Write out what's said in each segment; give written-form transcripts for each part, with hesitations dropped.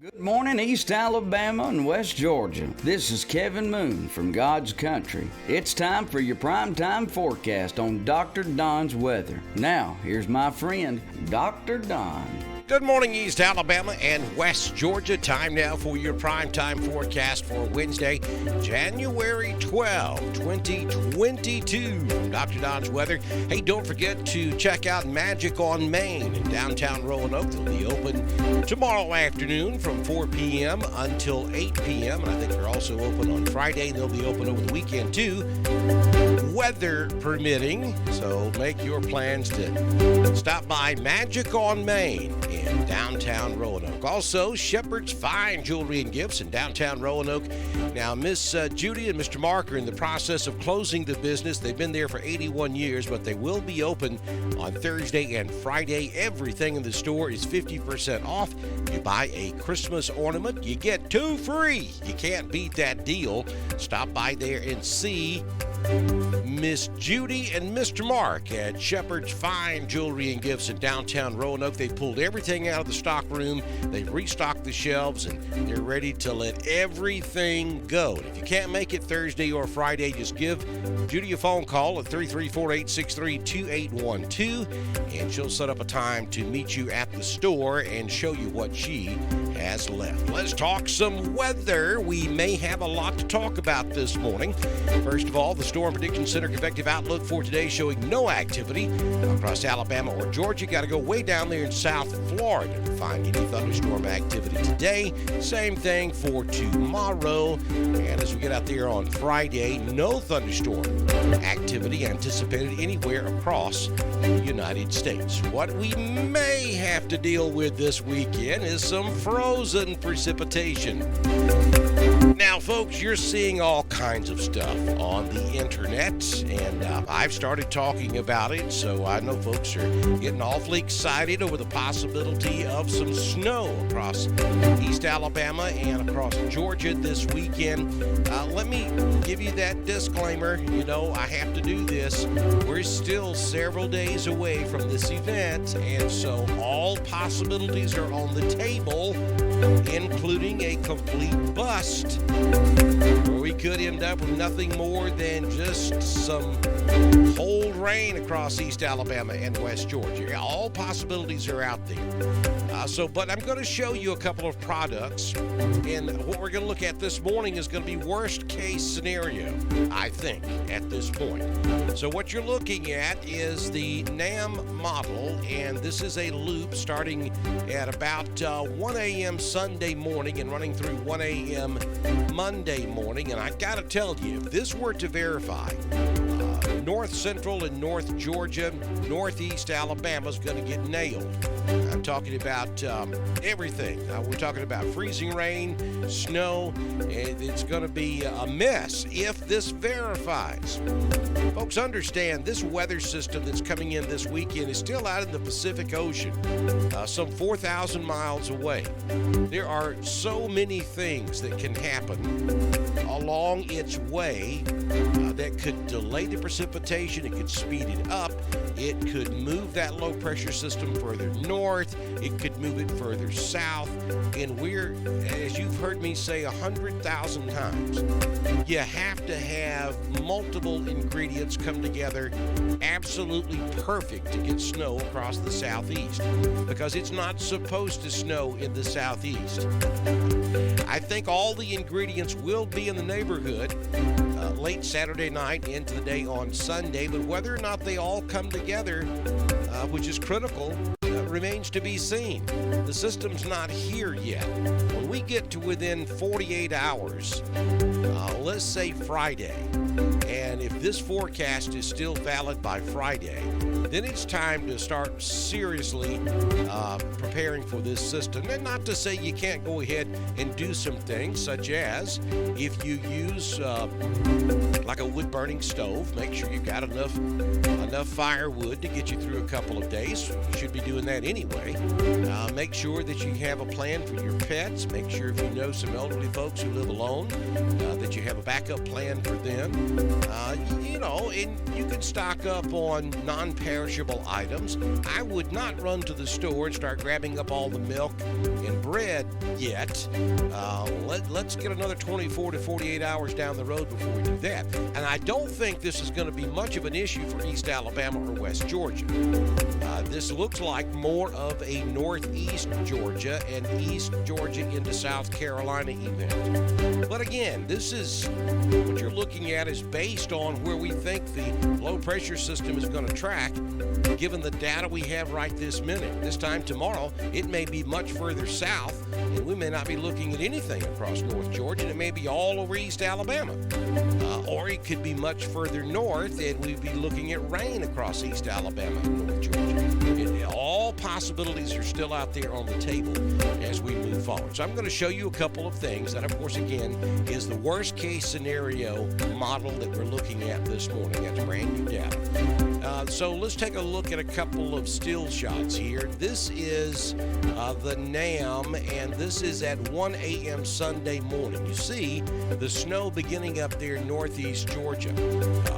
Good morning, East Alabama and West Georgia. This is Kevin Moon from God's Country. It's time for your primetime forecast on Dr. Don's weather. Now, here's my friend, Dr. Don. Good morning, East Alabama and West Georgia. Time now for your primetime forecast for Wednesday, January 12, 2022. From Dr. Don's weather. Hey, don't forget to check out Magic on Main in downtown Roanoke. They'll be open tomorrow afternoon from 4 p.m. until 8 p.m. And I think they're also open on Friday. They'll be open over the weekend, too, weather permitting. So make your plans to stop by Magic on Main in downtown Roanoke. Also, Shepherd's Fine Jewelry and Gifts in downtown Roanoke. Now, Miss Judy and Mr. Mark are in the process of closing the business. They've been there for 81 years, but they will be open on Thursday and Friday. Everything in the store is 50% off. You buy a Christmas ornament, you get 2 free. You can't beat that deal. Stop by there and see Miss Judy and Mr. Mark at Shepherd's Fine Jewelry and Gifts in downtown Roanoke. They pulled everything out of the stock room. They've restocked the shelves, and they're ready to let everything go. And if you can't make it Thursday or Friday, just give Judy a phone call at 334-863-2812, and she'll set up a time to meet you at the store and show you what she has left. Let's talk some weather. We may have a lot to talk about this morning. First of all, the Storm Prediction Center convective outlook for today showing no activity across Alabama or Georgia. Got to go way down there in South Florida to find any thunderstorm activity today. Same thing for tomorrow. And as we get out there on Friday, no thunderstorm activity anticipated anywhere across the United States. What we may have to deal with this weekend is some frozen precipitation. Now, folks, you're seeing all kinds of stuff on the internet, and I've started talking about it, so I know folks are getting awfully excited over the possibility of some snow across East Alabama and across Georgia this weekend. Let me give you that disclaimer. You know, I have to do this. We're still several days away from this event, and so all possibilities are on the table, including a complete bust, where we could end up with nothing more than just some cold rain across East Alabama and West Georgia. All possibilities are out there. But I'm going to show you a couple of products, and what we're going to look at this morning is going to be worst case scenario, I think, at this point. So what you're looking at is the NAM model, and this is a loop starting at about 1 a.m. Sunday morning and running through 1 a.m. Monday morning. And I got to tell you, if this were to verify, North Central and North Georgia, Northeast Alabama is going to get nailed. I'm talking about everything. We're talking about freezing rain, snow, and it's going to be a mess if this verifies. Folks, understand this weather system that's coming in this weekend is still out in the Pacific Ocean, some 4,000 miles away. There are so many things that can happen along its way that could delay the precipitation. It could speed it up. It could move that low pressure system further north. It could move it further south. And we're, as you've heard me say 100,000 times, you have to have multiple ingredients come together absolutely perfect to get snow across the southeast, because it's not supposed to snow in the southeast. I think all the ingredients will be in the neighborhood late Saturday night into the day on Sunday, but whether or not they all come together, which is critical, remains to be seen. The system's not here yet. When we get to within 48 hours, let's say Friday, and if this forecast is still valid by Friday, then it's time to start seriously preparing for this system. And not to say you can't go ahead and do some things, such as if you use like a wood-burning stove, make sure you've got enough firewood to get you through a couple of days. You should be doing that anyway. Make sure that you have a plan for your pets. Make sure if you know some elderly folks who live alone, that you have a backup plan for them. And you can stock up on non-perishable items. I would not run to the store and start grabbing up all the milk and bread yet. Let's get another 24 to 48 hours down the road before we do that. And I don't think this is going to be much of an issue for East Alabama or West Georgia. This looks like more of a Northeast Georgia and East Georgia into South Carolina event. But again, this is what you're looking at is based on where we think the low pressure system is going to track, given the data we have right this minute. This time tomorrow, it may be much further south, and we may not be looking at anything across North Georgia. It may be all over East Alabama. Or it could be much further north, and we'd be looking at rain across East Alabama and North Georgia. All possibilities are still out there on the table as we move forward. So I'm going to show you a couple of things that, of course, again, is the worst case scenario model that we're looking at this morning. That's brand new data. So let's take a look at a couple of still shots here. This is the NAM, and this is at 1 a.m. Sunday morning. You see the snow beginning up there in Northeast Georgia.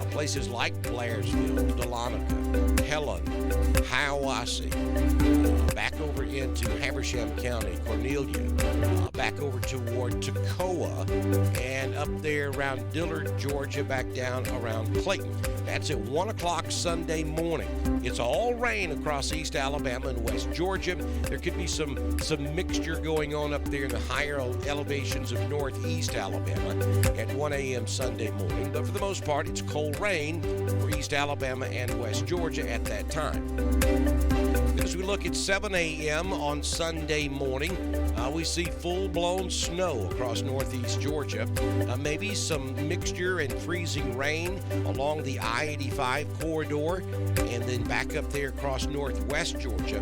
Places like Blairsville, Dahlonega, Helen, Hiawassee, back over into Habersham County, Cornelia, back over toward Toccoa, and up there around Dillard, Georgia, back down around Clayton. That's at 1 o'clock Sunday morning. It's all rain across East Alabama and West Georgia. There could be some mixture going on up there in the higher elevations of Northeast Alabama at 1 a.m. Sunday morning. But for the most part, it's cold rain for East Alabama and West Georgia at that time. As we look at 7 a.m. on Sunday morning, we see full-blown snow across Northeast Georgia. Maybe some mixture and freezing rain along the I-85 corridor, and then back up there across Northwest Georgia.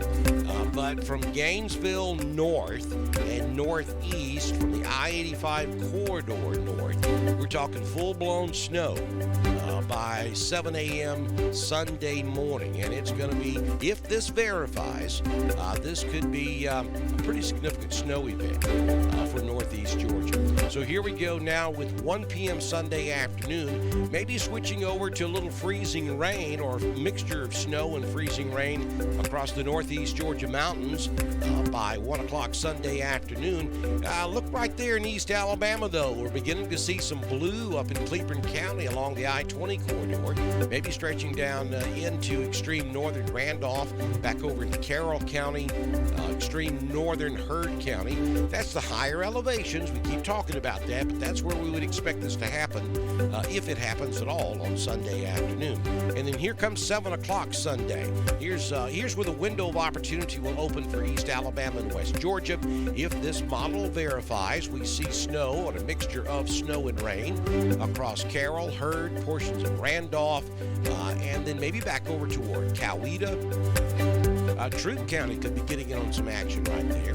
But from Gainesville north and northeast, from the I-85 corridor north, we're talking full-blown snow by 7 a.m. Sunday morning. And it's going to be, if this verifies, this could be a pretty significant snow event for Northeast Georgia. So here we go now with 1 p.m. Sunday afternoon, maybe switching over to a little freezing rain or mixture of snow and freezing rain across the Northeast Georgia mountains by 1 o'clock Sunday afternoon. Look right there in East Alabama, though. We're beginning to see some blue up in Cleburne County along the I-20 corridor, maybe stretching down into extreme northern Randolph, back over into Carroll County, extreme northern Heard County. That's the higher elevations. We keep talking about that, but that's where we would expect this to happen, if it happens at all on Sunday afternoon. And then here comes 7 o'clock Sunday. Here's where the window of opportunity will open for East Alabama and West Georgia. If this model verifies, we see snow or a mixture of snow and rain across Carroll, Heard, portions of Randolph, and then maybe back over toward Coweta. Troup County could be getting in on some action right there.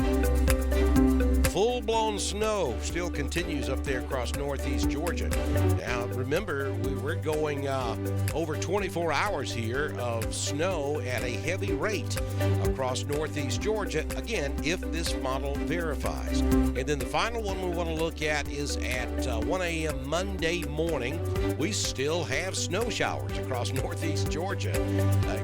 Full-blown snow still continues up there across Northeast Georgia. Now, remember, we're going over 24 hours here of snow at a heavy rate across Northeast Georgia, again, if this model verifies. And then the final one we want to look at is at 1 a.m. Monday morning. We still have snow showers across Northeast Georgia,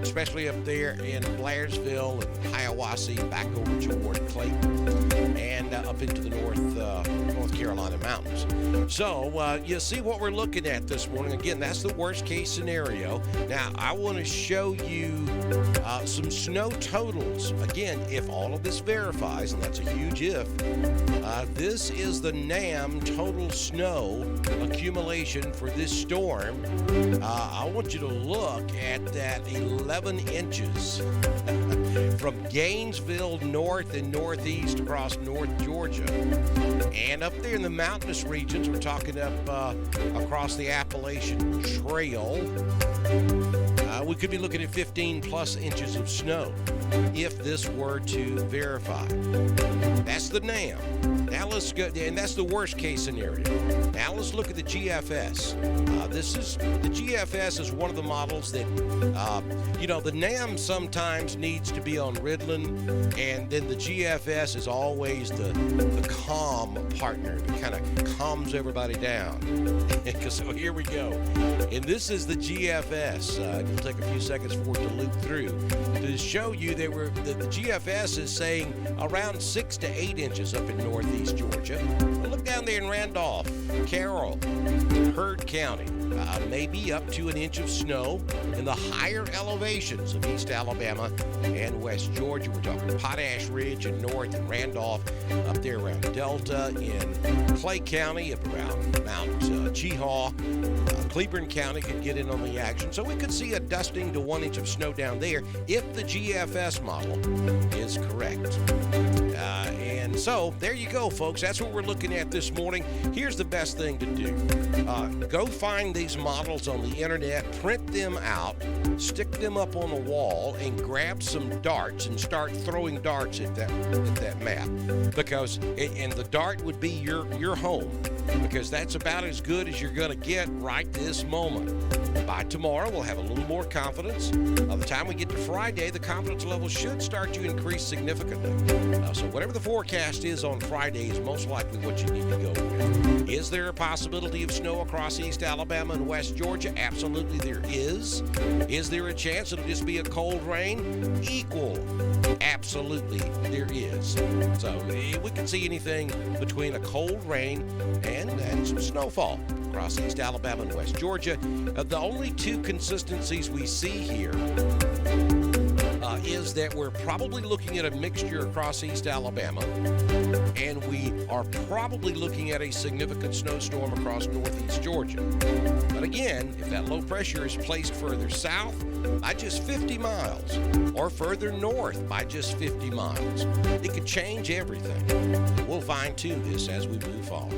especially up there in Blairsville and Hiawassee, back over toward Clayton, and up into the North Carolina mountains. So you see what we're looking at this morning. Again, that's the worst case scenario. Now, I want to show you some snow totals. Again, if all of this verifies, and that's a huge if, this is the NAM total snow accumulation for this storm. I want you to look at that 11 inches from Gainesville north and northeast across North Georgia. And up there in the mountainous regions, we're talking up across the Appalachian Trail, we could be looking at 15 plus inches of snow if this were to verify. That's the NAM. Now let's go, and that's the worst case scenario. Now let's look at the GFS. The GFS is one of the models that, the NAM sometimes needs to be on Ritalin, and then the GFS is always the calm partner that kind of calms everybody down. So here we go. And this is the GFS GFS. It'll take a few seconds for it to loop through. To show you that the GFS is saying around 6 to 8 inches up in northeast Georgia. But look down there in Randolph, Carroll, Heard County. Maybe up to an inch of snow in the higher elevations of East Alabama and West Georgia. We're talking Potash Ridge and North and Randolph, up there around Delta, in Clay County, up around Mount Cheahaw. Cleburne County could get in on the action. So we could see a dusting to 1 inch of snow down there if the GFS model is correct. And so there you go, folks. That's what we're looking at this morning. Here's the best thing to do. Go find these models on the internet, print them out, stick them up on a wall, and grab some darts and start throwing darts at that map. Because, and the dart would be your home, because that's about as good as you're going to get right this moment. By tomorrow, we'll have a little more confidence. By the time we get to Friday, the confidence level should start to increase significantly. So whatever the forecast is on Friday is most likely what you need to go with. Is there a possibility of snow across East Alabama and West Georgia? Absolutely there is. Is there a chance it'll just be a cold rain? Equal. Absolutely there is. So we can see anything between a cold rain and some snowfall across East Alabama and West Georgia. The only two consistencies we see here is that we're probably looking at a mixture across East Alabama, and we are probably looking at a significant snowstorm across northeast Georgia. But again, if that low pressure is placed further south by just 50 miles or further north by just 50 miles, it could change everything. We'll fine-tune this as we move forward.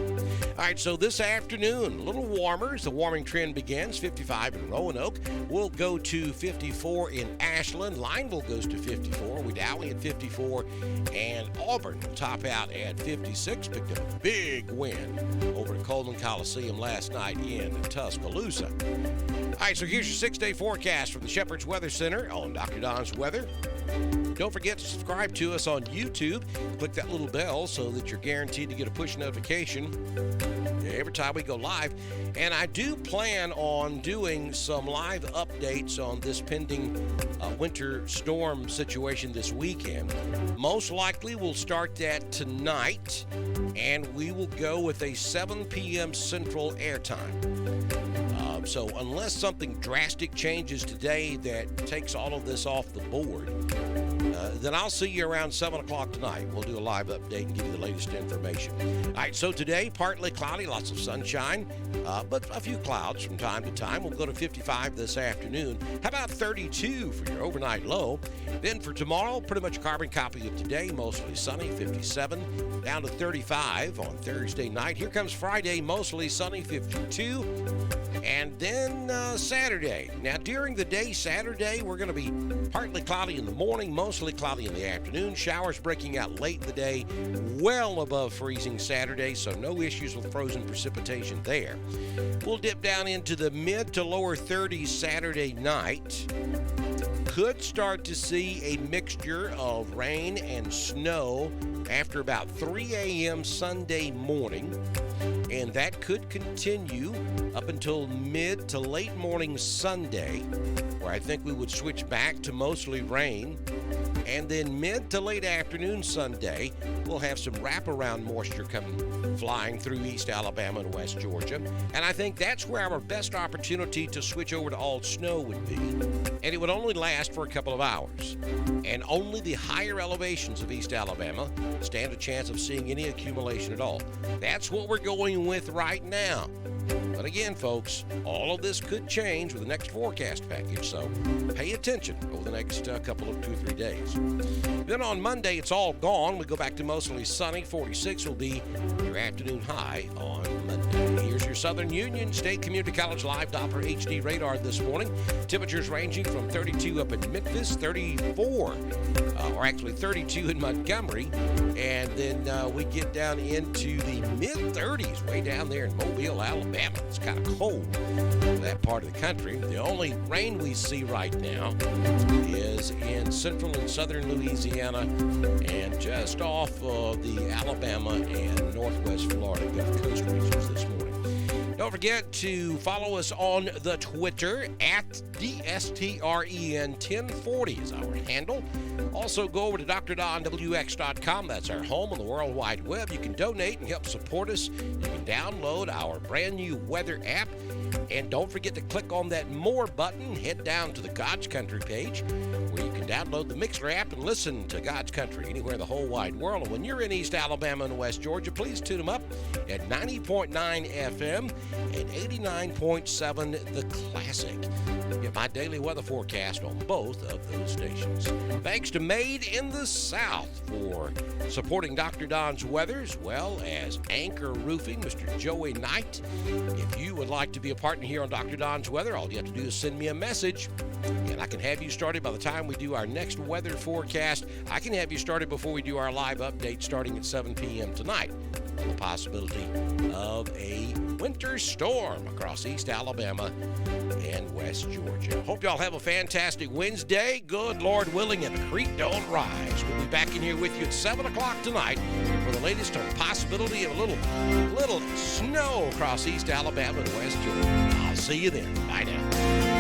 All right, so this afternoon, a little warmer as the warming trend begins. 55 in Roanoke. We'll go to 54 in Ashland. Lineville goes to 54. Wedowee at 54. And Auburn will top out at 56. Picked up a big win over at Coleman Coliseum last night in Tuscaloosa. All right, so here's your 6-day forecast from the Shepherd's Weather Center on Dr. Don's Weather. Don't forget to subscribe to us on YouTube. Click that little bell so that you're guaranteed to get a push notification every time we go live. And I do plan on doing some live updates on this pending winter storm situation this weekend. Most likely we'll start that tonight, and we will go with a 7 p.m. Central airtime. So unless something drastic changes today that takes all of this off the board, then I'll see you around 7 o'clock tonight. We'll do a live update and give you the latest information. All right, so today, partly cloudy, lots of sunshine, but a few clouds from time to time. We'll go to 55 this afternoon. How about 32 for your overnight low? Then for tomorrow, pretty much a carbon copy of today, mostly sunny, 57, down to 35 on Thursday night. Here comes Friday, mostly sunny, 52. And then Saturday. Now, during the day, Saturday, we're going to be partly cloudy in the morning, mostly cloudy in the afternoon. Showers breaking out late in the day, well above freezing Saturday, so no issues with frozen precipitation there. We'll dip down into the mid to lower 30s Saturday night. Could start to see a mixture of rain and snow after about 3 a.m. Sunday morning. And that could continue up until mid to late morning Sunday, where I think we would switch back to mostly rain. And then mid to late afternoon Sunday, we'll have some wraparound moisture coming flying through East Alabama and West Georgia. And I think that's where our best opportunity to switch over to all snow would be. And it would only last for a couple of hours. And only the higher elevations of East Alabama stand a chance of seeing any accumulation at all. That's what we're going with right now. But again, folks, all of this could change with the next forecast package, so pay attention over the next couple of 2 or 3 days. Then on Monday, it's all gone. We go back to mostly sunny. 46 will be your afternoon high on Monday. Here's your Southern Union State Community College Live Doppler HD radar this morning. Temperatures ranging from 32 up in Memphis, 34, or actually 32 in Montgomery, and then we get down into the mid-30s way down there in Mobile, Alabama. It's kind of cold in that part of the country. The only rain we see right now is in central and southern Louisiana and just off of the Alabama and northwest Florida Gulf Coast regions this morning. Don't forget to follow us on the Twitter at DSTREN1040 is our handle. Also, go over to drdonwx.com. That's our home on the World Wide Web. You can donate and help support us. You can download our brand new weather app. And don't forget to click on that More button. Head down to the God's Country page where you can download the Mixler app and listen to God's Country anywhere in the whole wide world. And when you're in East Alabama and West Georgia, please tune them up at 90.9 FM and 89.7 The Classic. Get my daily weather forecast on both of those stations. Thanks to Made in the South for supporting Dr. Don's weather, as well as Anchor Roofing, Mr. Joey Knight. If you would like to be a partner here on Dr. Don's weather, all you have to do is send me a message, and I can have you started by the time we do our next weather forecast. I can have you started before we do our live update starting at 7 p.m. tonight on the possibility of a winter storm across East Alabama and West Georgia. Hope y'all have a fantastic Wednesday. Good Lord willing, and the creek don't rise. We'll be back in here with you at 7 o'clock tonight for the latest on possibility of a little snow across East Alabama and West Georgia. I'll see you then. Bye now.